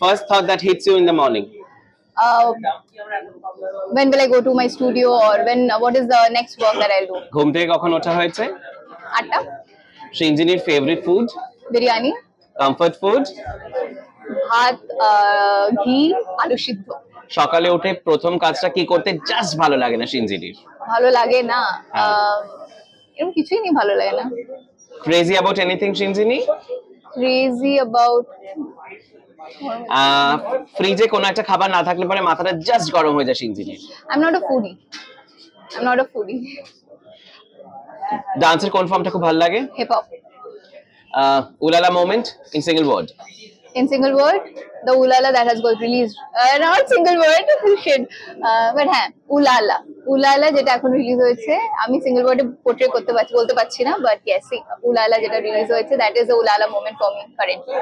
First thought that hits you in the morning. When will I go to my studio, or what is the next work that I'll do? ঘুম থেকে কখন ওঠা হয়েছে? 8টা। সৃঞ্জিনীর favourite food? Biryani. Comfort food? ভাত, ঘি, আলু সিদ্ধ। সকালে উঠে প্রথম কাজটা কি করতে জাস্ট ভালো লাগে না সৃঞ্জিনীর? ভালো লাগে না, এরকম কিছুই নেই ভালো লাগে না। Crazy about anything, Shinjini? Crazy about ফ্রিজে কোনো একটা খাবার না থাকলে পরে মাথাটা জাস্ট গরম হয়ে যায় সৃঞ্জিনীর। I'm not a foodie. ডান্সের কোন ফর্মটা খুব ভালো লাগে? Hip hop. Ooh la la moment in single word? In single word, the ulala that has got released. Not single word, shit. But হ্যাঁ, ulala যেটা এখন রিলিজ হয়েছে, আমি সিঙ্গেল ওয়ার্ডে পোর্ট্রে বলতে পারছি না, বাট ইয়েস, ulala যেটা রিলিজ হয়েছে, that is the ulala moment for me currently.